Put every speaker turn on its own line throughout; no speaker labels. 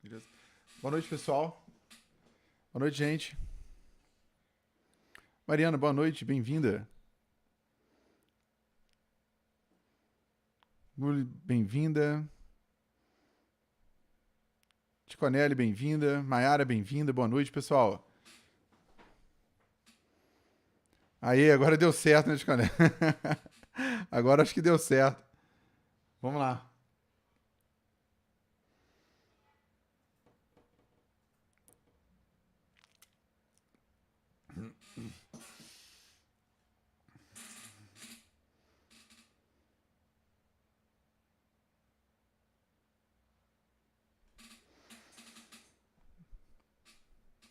Beleza. Boa noite, pessoal. Boa noite, gente. Mariana, boa noite, bem-vinda. Luli, bem-vinda. Ticonelli, bem-vinda. Maiara, bem-vinda. Boa noite, pessoal. Aí, agora deu certo, né, Ticonelli? Agora acho que deu certo. Vamos lá.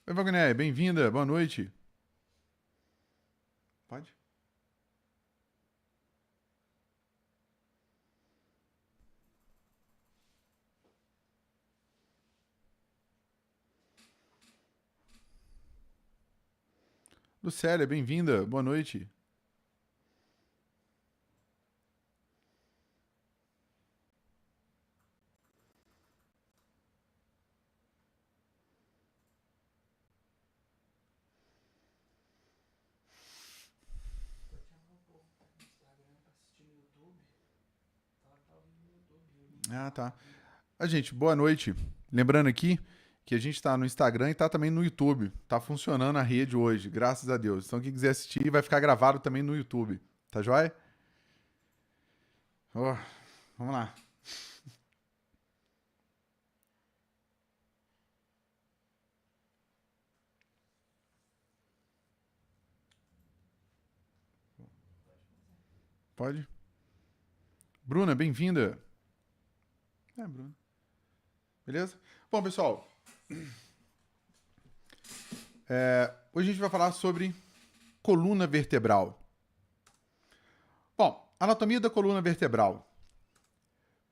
Oi, Wagner, bem-vinda. Boa noite. Pode? Lucélia, bem-vinda. Boa noite. Ah, tá. Gente, boa noite. Lembrando aqui que a gente está no Instagram e está também no YouTube. Tá funcionando a rede hoje, graças a Deus. Então, quem quiser assistir, vai ficar gravado também no YouTube. Tá joia? Ó, vamos lá. Pode? Bruna, bem-vinda. Bruna. Beleza? Bom, pessoal, hoje a gente vai falar sobre coluna vertebral. Bom, anatomia da coluna vertebral.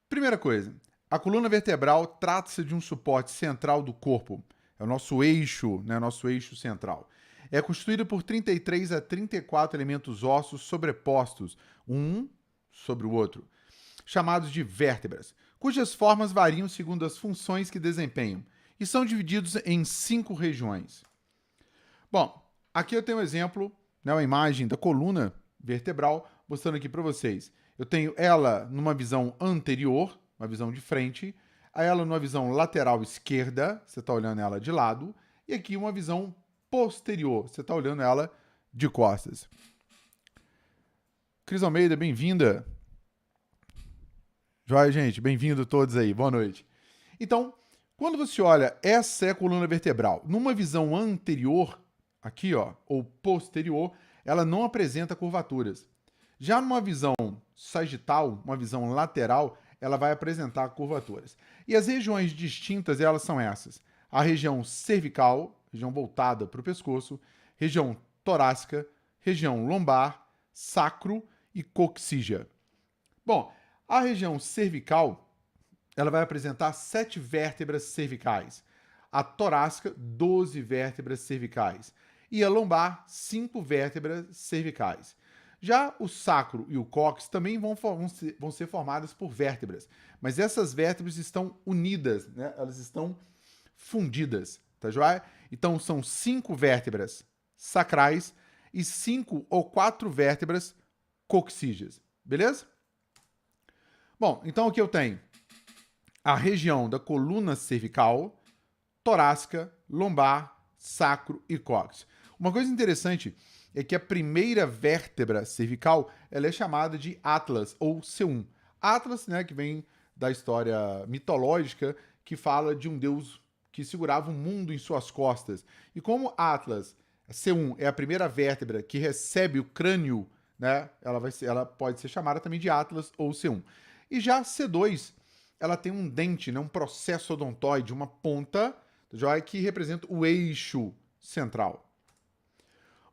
Primeira coisa, a coluna vertebral trata-se de um suporte central do corpo. É o nosso eixo, né? Nosso eixo central. É constituída por 33 a 34 elementos ósseos sobrepostos, um sobre o outro, chamados de vértebras, cujas formas variam segundo as funções que desempenham e são divididos em 5 regiões. Bom, aqui eu tenho um exemplo, né, uma imagem da coluna vertebral, mostrando aqui para vocês. Eu tenho ela numa visão anterior, uma visão de frente, a ela numa visão lateral esquerda, você está olhando ela de lado, e aqui uma visão posterior, você está olhando ela de costas. Cris Almeida, bem-vinda. Joia, gente, bem-vindo todos aí, boa noite. Então, quando você olha, essa é a coluna vertebral. Numa visão anterior, aqui, ó, ou posterior, ela não apresenta curvaturas. Já numa visão sagital, uma visão lateral, ela vai apresentar curvaturas. E as regiões distintas, elas são essas. A região cervical, região voltada para o pescoço, região torácica, região lombar, sacro e coxígea. Bom, a região cervical, ela vai apresentar 7 vértebras cervicais. A torácica, 12 vértebras cervicais. E a lombar, 5 vértebras cervicais. Já o sacro e o cóccix também vão ser formadas por vértebras, mas essas vértebras estão unidas, né? Elas estão fundidas, tá joia? Então são 5 vértebras sacrais e 5 ou 4 vértebras coxígeas, beleza? Bom, então aqui eu tenho a região da coluna cervical, torácica, lombar, sacro e cóccix. Uma coisa interessante é que a primeira vértebra cervical ela é chamada de Atlas ou C1. Atlas, né, que vem da história mitológica que fala de um deus que segurava o mundo em suas costas. E como Atlas, C1, é a primeira vértebra que recebe o crânio, né, ela pode ser chamada também de Atlas ou C1. E já C2, ela tem um dente, né, um processo odontoide, uma ponta, joia, que representa o eixo central.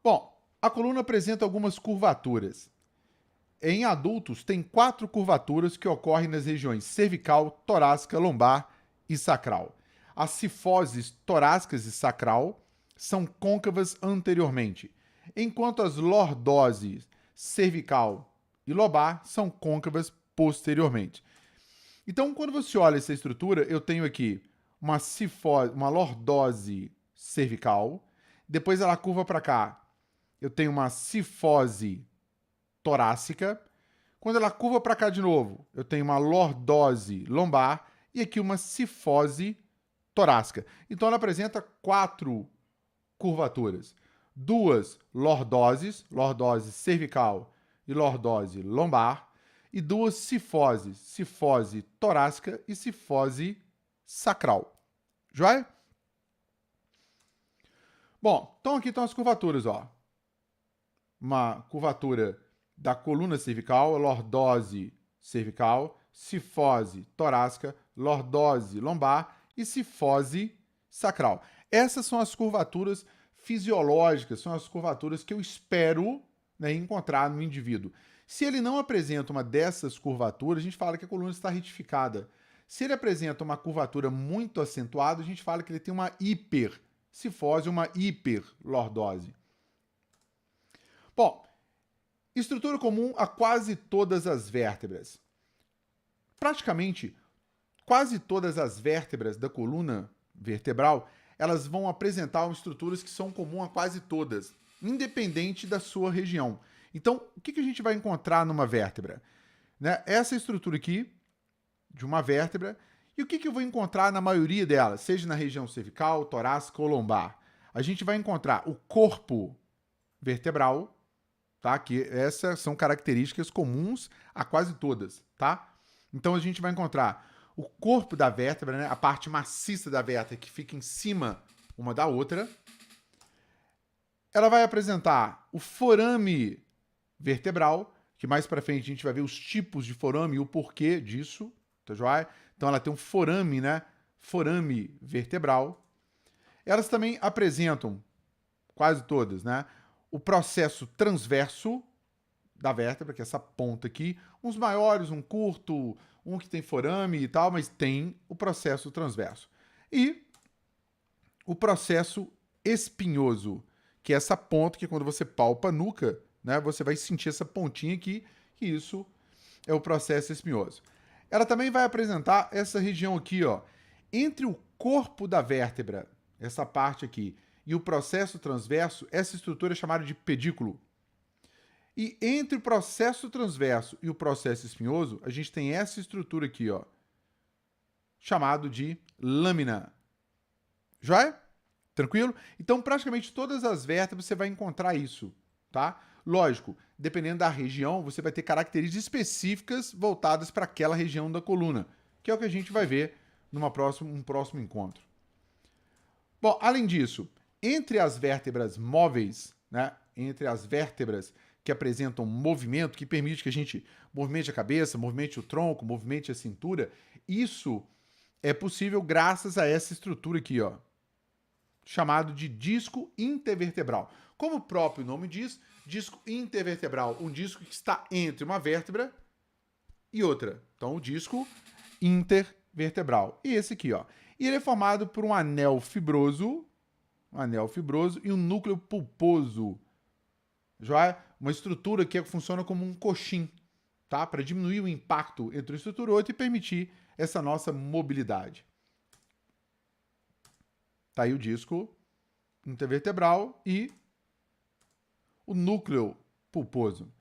Bom, a coluna apresenta algumas curvaturas. Em adultos, tem 4 curvaturas que ocorrem nas regiões cervical, torácica, lombar e sacral. As cifoses torácicas e sacral são côncavas anteriormente, enquanto as lordoses cervical e lombar são côncavas posteriormente. Então, quando você olha essa estrutura, eu tenho aqui uma cifose, uma lordose cervical. Depois ela curva para cá, eu tenho uma cifose torácica. Quando ela curva para cá de novo, eu tenho uma lordose lombar e aqui uma cifose torácica. Então ela apresenta 4 curvaturas. 2 lordoses, lordose cervical e lordose lombar, e 2 cifoses, cifose torácica e cifose sacral. Joia? Bom, então aqui estão as curvaturas, ó. Uma curvatura da coluna cervical, lordose cervical, cifose torácica, lordose lombar e cifose sacral. Essas são as curvaturas fisiológicas, são as curvaturas que eu espero, né, encontrar no indivíduo. Se ele não apresenta uma dessas curvaturas, a gente fala que a coluna está retificada. Se ele apresenta uma curvatura muito acentuada, a gente fala que ele tem uma hipercifose, uma hiperlordose. Bom, estrutura comum a quase todas as vértebras. Praticamente, quase todas as vértebras da coluna vertebral, elas vão apresentar estruturas que são comuns a quase todas, independente da sua região. Então, o que a gente vai encontrar numa vértebra? Né? Essa estrutura aqui, de uma vértebra, e o que eu vou encontrar na maioria delas, seja na região cervical, torácica ou lombar? A gente vai encontrar o corpo vertebral, tá? Que essas são características comuns a quase todas, tá? Então a gente vai encontrar o corpo da vértebra, né? A parte maciça da vértebra que fica em cima uma da outra. Ela vai apresentar o forame vertebral, que mais para frente a gente vai ver os tipos de forame e o porquê disso, tá joia? Então ela tem um forame, né? Forame vertebral. Elas também apresentam, quase todas, né? O processo transverso da vértebra, que é essa ponta aqui. Uns maiores, um curto, um que tem forame e tal, mas tem o processo transverso. E o processo espinhoso, que é essa ponta que quando você palpa a nuca, né, você vai sentir essa pontinha aqui, que isso é o processo espinhoso. Ela também vai apresentar essa região aqui, ó, entre o corpo da vértebra, essa parte aqui, e o processo transverso, essa estrutura é chamada de pedículo. E entre o processo transverso e o processo espinhoso, a gente tem essa estrutura aqui, ó, chamado de lâmina. Joia? Tranquilo? Então, praticamente todas as vértebras você vai encontrar isso, tá? Lógico, dependendo da região, você vai ter características específicas voltadas para aquela região da coluna, que é o que a gente vai ver num próximo encontro. Bom, além disso, entre as vértebras móveis, né, entre as vértebras que apresentam movimento, que permite que a gente movimente a cabeça, movimente o tronco, movimente a cintura, isso é possível graças a essa estrutura aqui, ó, chamado de disco intervertebral. Como o próprio nome diz, disco intervertebral, um disco que está entre uma vértebra e outra. Então, o disco intervertebral. E esse aqui, ó. E ele é formado por um anel fibroso e um núcleo pulposo. Já uma estrutura que funciona como um coxim, tá? Para diminuir o impacto entre uma estrutura e outra e permitir essa nossa mobilidade. Tá aí o disco intervertebral e o núcleo pulposo.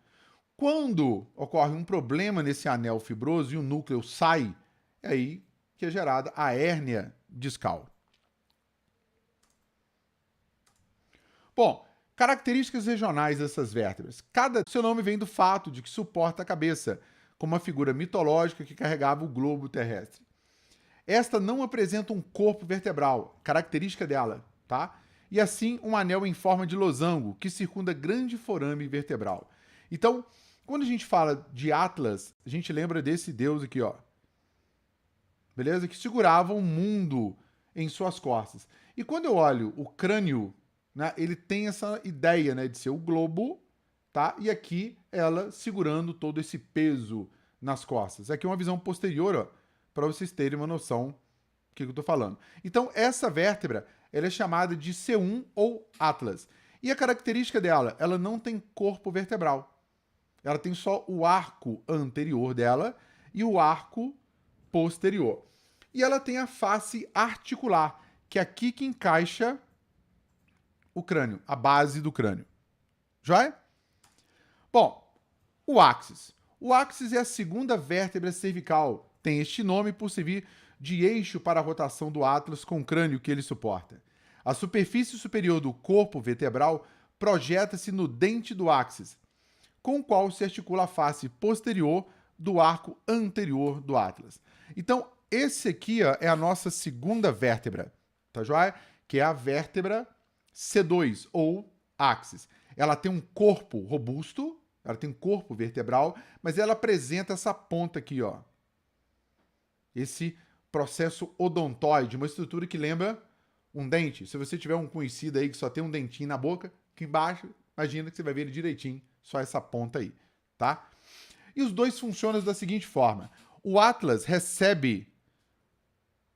Quando ocorre um problema nesse anel fibroso e o núcleo sai, é aí que é gerada a hérnia discal. Bom, características regionais dessas vértebras. Cada seu nome vem do fato de que suporta a cabeça, como uma figura mitológica que carregava o globo terrestre. Esta não apresenta um corpo vertebral, característica dela, tá? E assim um anel em forma de losango que circunda grande forame vertebral. Então, quando a gente fala de Atlas, a gente lembra desse deus aqui, ó. Beleza? Que segurava o mundo em suas costas. E quando eu olho o crânio, né, ele tem essa ideia, né, de ser o globo, tá? E aqui ela segurando todo esse peso nas costas. Aqui é uma visão posterior, ó, para vocês terem uma noção do que eu estou falando. Então, essa vértebra ela é chamada de C1 ou Atlas. E a característica dela, ela não tem corpo vertebral. Ela tem só o arco anterior dela e o arco posterior. E ela tem a face articular, que é aqui que encaixa o crânio, a base do crânio. Joia? Bom, o áxis. O áxis é a segunda vértebra cervical. Tem este nome por servir de eixo para a rotação do átlus com o crânio que ele suporta. A superfície superior do corpo vertebral projeta-se no dente do áxis, com o qual se articula a face posterior do arco anterior do átlus. Então, esse aqui ó, é a nossa segunda vértebra, tá joia? Que é a vértebra C2, ou áxis. Ela tem um corpo robusto, ela tem um corpo vertebral, mas ela apresenta essa ponta aqui, ó. Esse processo odontoide, uma estrutura que lembra um dente. Se você tiver um conhecido aí que só tem um dentinho na boca, aqui embaixo, imagina que você vai ver ele direitinho, só essa ponta aí, tá? E os dois funcionam da seguinte forma. O átlus recebe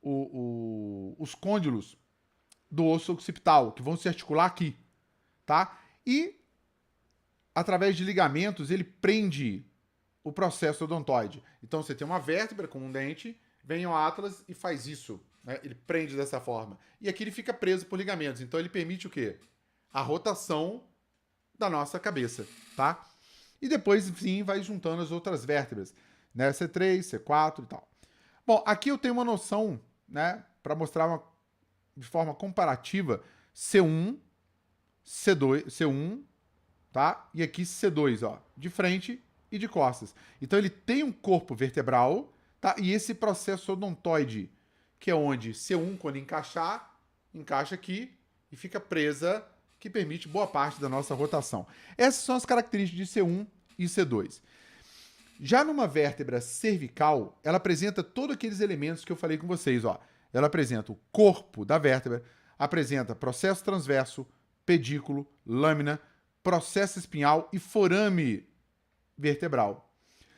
os côndilos do osso occipital, que vão se articular aqui, tá? E, através de ligamentos, ele prende o processo odontoide. Então, você tem uma vértebra com um dente, vem o átlus e faz isso, né? Ele prende dessa forma. E aqui ele fica preso por ligamentos. Então, ele permite o quê? A rotação da nossa cabeça, tá? E depois, enfim, vai juntando as outras vértebras, né? C3, C4 e tal. Bom, aqui eu tenho uma noção, né? Para mostrar de forma comparativa, C1, C2, C1, tá? E aqui C2, ó, de frente e de costas. Então ele tem um corpo vertebral, tá? E esse processo odontoide, que é onde C1, quando encaixar, encaixa aqui e fica presa, que permite boa parte da nossa rotação. Essas são as características de C1 e C2. Já numa vértebra cervical, ela apresenta todos aqueles elementos que eu falei com vocês, ó. Ela apresenta o corpo da vértebra, apresenta processo transverso, pedículo, lâmina, processo espinhal e forame vertebral.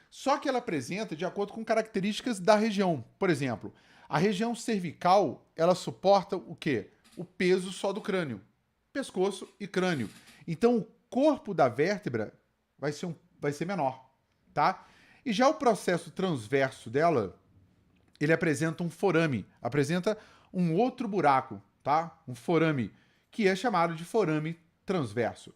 Só que ela apresenta de acordo com características da região. Por exemplo, a região cervical, ela suporta o quê? O peso só do crânio, pescoço e crânio. Então, o corpo da vértebra vai ser menor, tá? E já o processo transverso dela, ele apresenta um forame, apresenta um outro buraco, tá? Um forame, que é chamado de forame transverso.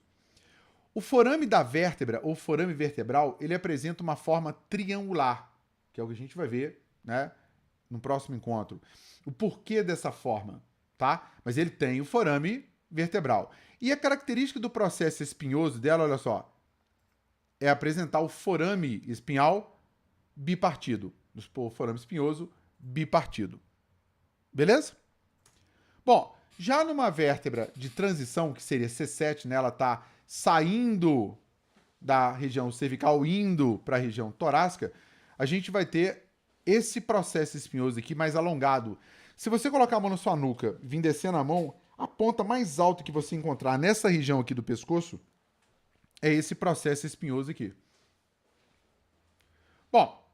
O forame da vértebra, ou forame vertebral, ele apresenta uma forma triangular, que é o que a gente vai ver, né, no próximo encontro. O porquê dessa forma, tá? Mas ele tem o forame vertebral. E a característica do processo espinhoso dela, olha só, é apresentar o forame espinhal bipartido. O forame espinhoso bipartido. Beleza? Bom, já numa vértebra de transição, que seria C7, né, ela está saindo da região cervical, indo para a região torácica, a gente vai ter esse processo espinhoso aqui mais alongado. Se você colocar a mão na sua nuca, vir descendo a mão, a ponta mais alta que você encontrar nessa região aqui do pescoço é esse processo espinhoso aqui. Bom,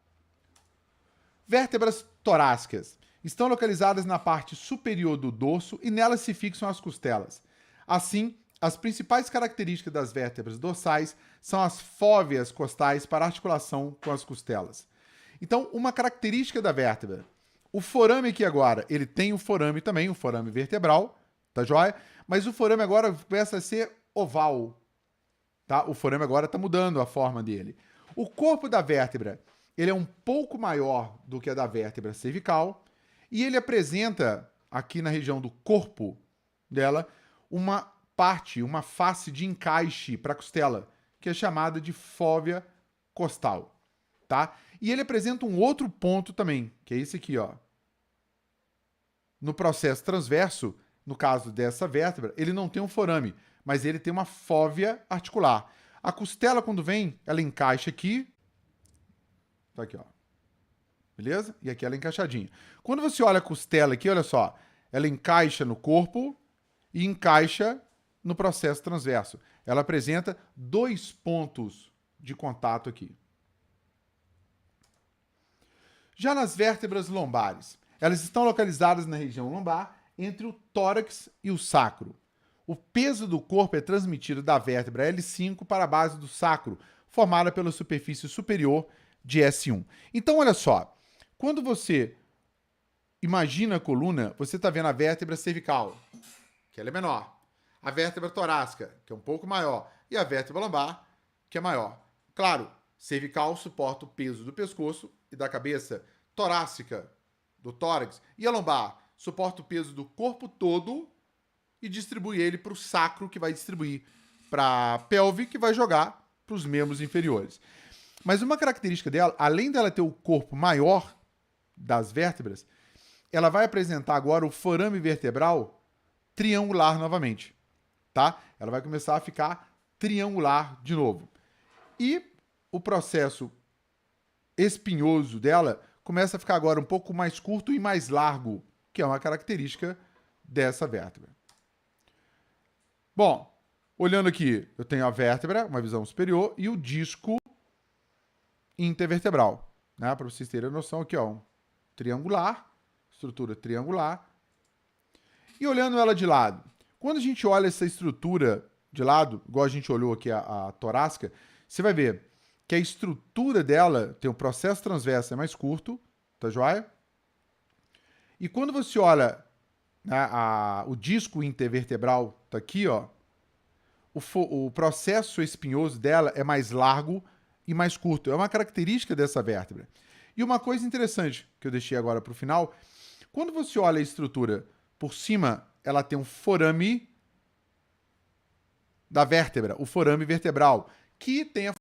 vértebras torácicas estão localizadas na parte superior do dorso e nelas se fixam as costelas. Assim, as principais características das vértebras dorsais são as fóveas costais para articulação com as costelas. Então, uma característica da vértebra. O forame aqui agora, ele tem o forame também, o forame vertebral, tá joia? Mas o forame agora começa a ser oval, tá? O forame agora está mudando a forma dele. O corpo da vértebra, ele é um pouco maior do que a da vértebra cervical e ele apresenta, aqui na região do corpo dela, uma parte, uma face de encaixe para a costela, que é chamada de fóvea costal, tá? E ele apresenta um outro ponto também, que é esse aqui, ó. No processo transverso, no caso dessa vértebra, ele não tem um forame, mas ele tem uma fóvea articular. A costela, quando vem, ela encaixa aqui. Tá aqui, ó. Beleza? E aqui ela é encaixadinha. Quando você olha a costela aqui, olha só, ela encaixa no corpo e encaixa no processo transverso. Ela apresenta dois pontos de contato aqui. Já nas vértebras lombares, elas estão localizadas na região lombar, entre o tórax e o sacro. O peso do corpo é transmitido da vértebra L5 para a base do sacro, formada pela superfície superior de S1. Então, olha só, quando você imagina a coluna, você está vendo a vértebra cervical, que ela é menor. A vértebra torácica, que é um pouco maior. E a vértebra lombar, que é maior. Claro, cervical suporta o peso do pescoço e da cabeça. Torácica, do tórax. E a lombar suporta o peso do corpo todo e distribui ele para o sacro, que vai distribuir para a pelve, que vai jogar para os membros inferiores. Mas uma característica dela, além dela ter o corpo maior das vértebras, ela vai apresentar agora o forame vertebral triangular novamente, tá? Ela vai começar a ficar triangular de novo. E o processo espinhoso dela começa a ficar agora um pouco mais curto e mais largo, que é uma característica dessa vértebra. Bom, olhando aqui, eu tenho a vértebra, uma visão superior, e o disco intervertebral, né? Para vocês terem a noção aqui, ó, um triangular, estrutura triangular. E olhando ela de lado, quando a gente olha essa estrutura de lado, igual a gente olhou aqui a torácica, você vai ver que a estrutura dela tem um processo transverso, é mais curto, tá joia? E quando você olha, né, o disco intervertebral, tá aqui, ó, o processo espinhoso dela é mais largo e mais curto. É uma característica dessa vértebra. E uma coisa interessante que eu deixei agora para o final, quando você olha a estrutura por cima, ela tem um forame da vértebra, o forame vertebral, que tem a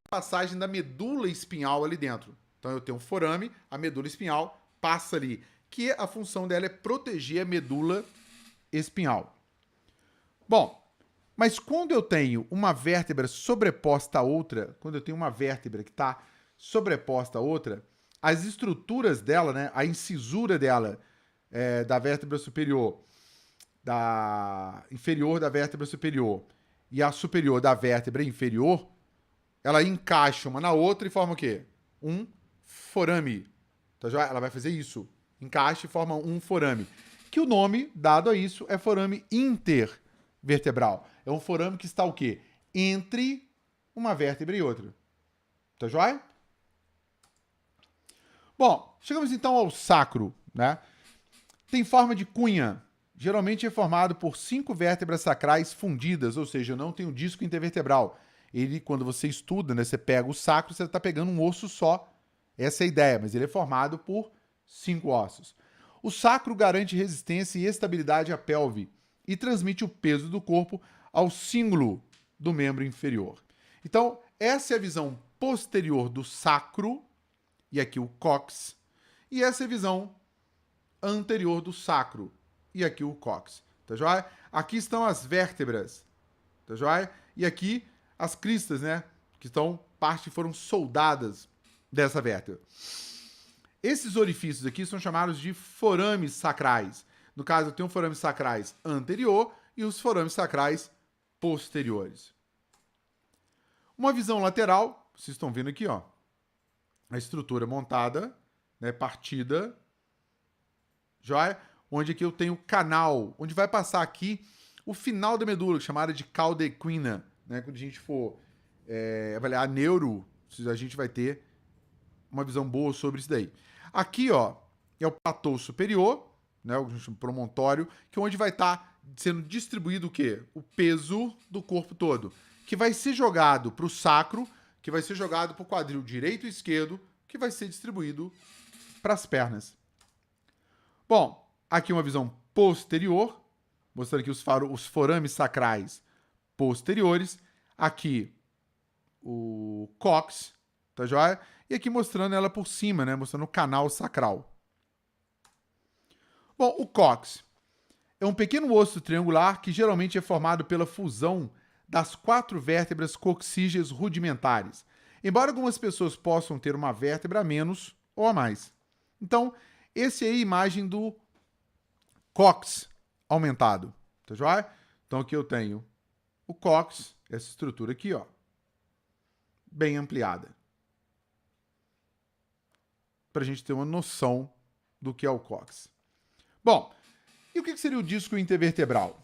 passagem da medula espinhal ali dentro. Então eu tenho um forame, a medula espinhal passa ali, que a função dela é proteger a medula espinhal. Bom, mas quando eu tenho uma vértebra sobreposta a outra, quando eu tenho uma vértebra que está sobreposta a outra, as estruturas dela, né, a incisura dela, da vértebra superior, da inferior da vértebra superior e a superior da vértebra inferior, ela encaixa uma na outra e forma o quê? Um forame. Tá joia? Ela vai fazer isso. Encaixa e forma um forame. Que o nome dado a isso é forame intervertebral. É um forame que está o quê? Entre uma vértebra e outra. Tá joia? Bom, chegamos então ao sacro, né? Tem forma de cunha. Geralmente é formado por 5 vértebras sacrais fundidas, ou seja, não tem um disco intervertebral. Ele, quando você estuda, né, você pega o sacro, você está pegando um osso só. Essa é a ideia, mas ele é formado por 5 ossos. O sacro garante resistência e estabilidade à pelve e transmite o peso do corpo ao cíngulo do membro inferior. Então, essa é a visão posterior do sacro, e aqui o cóccix, e essa é a visão anterior do sacro, e aqui o cóccix, tá joia? Aqui estão as vértebras, tá joia? E aqui as cristas, né, que foram soldadas dessa vértebra. Esses orifícios aqui são chamados de forames sacrais. No caso, eu tenho forames sacrais anterior e os forames sacrais posteriores. Uma visão lateral, vocês estão vendo aqui, ó, a estrutura montada, né, partida, joia? Onde aqui eu tenho o canal, onde vai passar aqui o final da medula, chamada de cauda equina, né? Quando a gente for avaliar a neuro, a gente vai ter uma visão boa sobre isso daí. Aqui, ó, é o platô superior, né, o promontório, que é onde vai estar sendo distribuído o quê? O peso do corpo todo, que vai ser jogado para o sacro, que vai ser jogado para o quadril direito e esquerdo, que vai ser distribuído para as pernas. Bom, aqui uma visão posterior, mostrando aqui os forames sacrais posteriores. Aqui o cóccix, tá joia? E aqui mostrando ela por cima, né? Mostrando o canal sacral. Bom, o cóccix é um pequeno osso triangular que geralmente é formado pela fusão das 4 vértebras coxígeas rudimentares, embora algumas pessoas possam ter uma vértebra a menos ou a mais. Então, essa é a imagem do cóccix aumentado, tá joia? Então aqui eu tenho o cóccix, essa estrutura aqui, ó, bem ampliada, para a gente ter uma noção do que é o cóccix. Bom, e o que seria o disco intervertebral?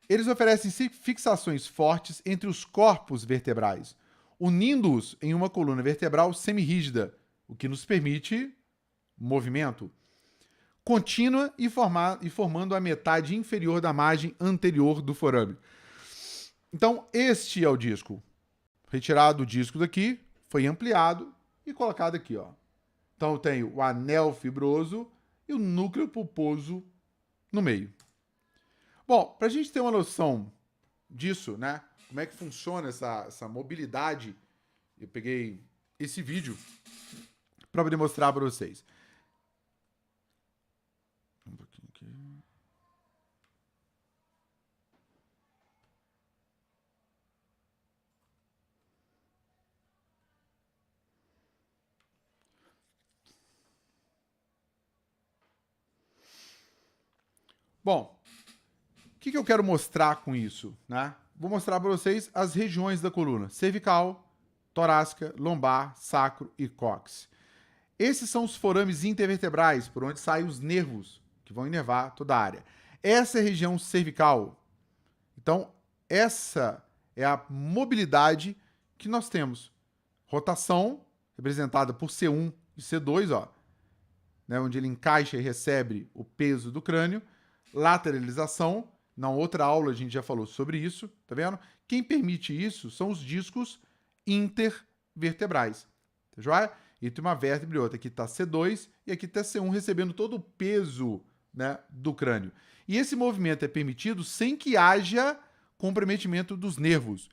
Eles oferecem fixações fortes entre os corpos vertebrais, unindo-os em uma coluna vertebral semirrígida, o que nos permite movimento. contínua e formando a metade inferior da margem anterior do forame. Então, este é o disco. Retirado o disco daqui, foi ampliado e colocado aqui, ó. Então, eu tenho o anel fibroso e o núcleo pulposo no meio. Bom, para a gente ter uma noção disso, né? Como é que funciona essa mobilidade, eu peguei esse vídeo para poder mostrar para vocês. Um pouquinho aqui. Bom, o que eu quero mostrar com isso, né? Vou mostrar para vocês as regiões da coluna: cervical, torácica, lombar, sacro e cóccix. Esses são os forames intervertebrais, por onde saem os nervos, que vão inervar toda a área. Essa é a região cervical. Então, essa é a mobilidade que nós temos. Rotação, representada por C1 e C2, ó, né, onde ele encaixa e recebe o peso do crânio. Lateralização, na outra aula a gente já falou sobre isso, tá vendo? Quem permite isso são os discos intervertebrais, tá joia? Entre uma vértebra e outra. Aqui está C2 e aqui está C1 recebendo todo o peso, né, do crânio. E esse movimento é permitido sem que haja comprometimento dos nervos.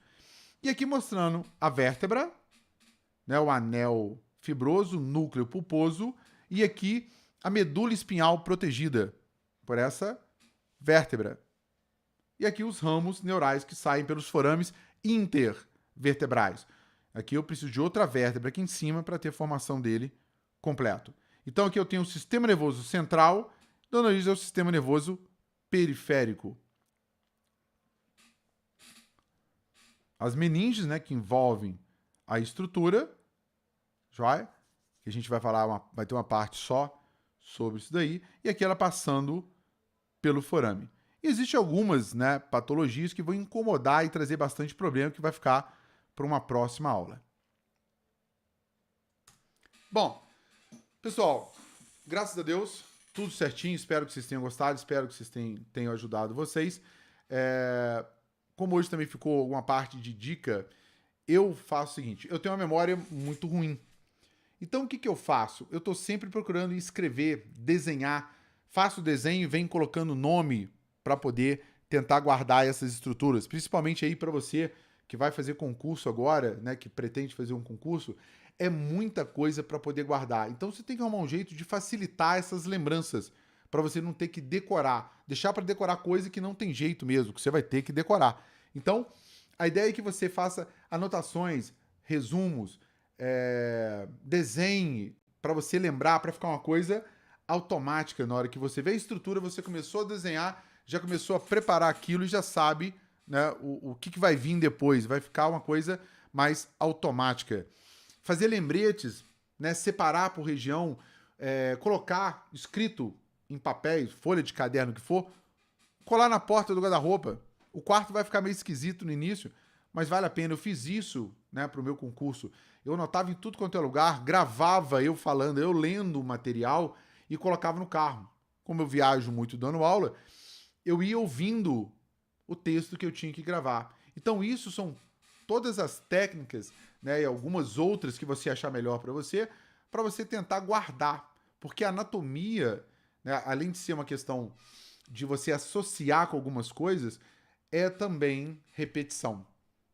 E aqui mostrando a vértebra, né, o anel fibroso, núcleo pulposo, e aqui a medula espinhal protegida por essa vértebra. E aqui os ramos neurais que saem pelos forames intervertebrais. Aqui eu preciso de outra vértebra aqui em cima para ter a formação dele completo. Então aqui eu tenho o sistema nervoso central, dando origem ao sistema nervoso periférico. As meninges, né, que envolvem a estrutura, joia? Que a gente vai falar, vai ter uma parte só sobre isso daí, e aqui ela passando pelo forame. E existem algumas, né, patologias que vão incomodar e trazer bastante problema, que vai ficar para uma próxima aula. Bom, pessoal, graças a Deus, tudo certinho, espero que vocês tenham gostado, espero que vocês tenham ajudado vocês. Como hoje também ficou alguma parte de dica, eu faço o seguinte: eu tenho uma memória muito ruim. Então o que eu faço? Eu estou sempre procurando escrever, desenhar, faço o desenho e venho colocando nome para poder tentar guardar essas estruturas, principalmente aí para você que vai fazer concurso agora, né, que pretende fazer um concurso, é muita coisa para poder guardar. Então você tem que arrumar um jeito de facilitar essas lembranças, para você não ter que decorar, deixar para decorar coisa que não tem jeito mesmo, que você vai ter que decorar. Então, a ideia é que você faça anotações, resumos, desenhe, para você lembrar, para ficar uma coisa automática. Na hora que você vê a estrutura, você começou a desenhar, já começou a preparar aquilo e já sabe, né, o que vai vir depois. Vai ficar uma coisa mais automática. Fazer lembretes, né, separar por região, colocar escrito em papéis, folha de caderno, o que for, colar na porta do guarda-roupa. O quarto vai ficar meio esquisito no início, mas vale a pena. Eu fiz isso, né, para o meu concurso. Eu anotava em tudo quanto é lugar, gravava eu falando, eu lendo o material e colocava no carro. Como eu viajo muito dando aula, eu ia ouvindo o texto que eu tinha que gravar. Então isso são todas as técnicas, né, e algumas outras que você achar melhor para você tentar guardar. Porque a anatomia, né, além de ser uma questão de você associar com algumas coisas, é também repetição.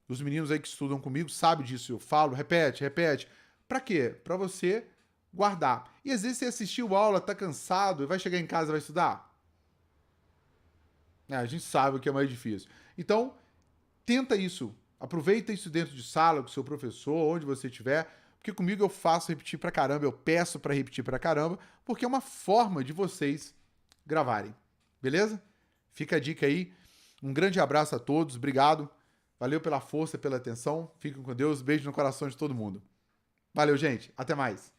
Os meninos aí que estudam comigo sabem disso. Eu falo, repete, repete. Pra quê? Pra você guardar. E às vezes você assistiu a aula, tá cansado, e vai chegar em casa e vai estudar. A gente sabe o que é mais difícil. Então, tenta isso. Aproveita isso dentro de sala, com o seu professor, onde você estiver. Porque comigo eu faço repetir pra caramba, eu peço pra repetir pra caramba, porque é uma forma de vocês gravarem. Beleza? Fica a dica aí. Um grande abraço a todos. Obrigado. Valeu pela força, pela atenção. Fiquem com Deus. Beijo no coração de todo mundo. Valeu, gente. Até mais.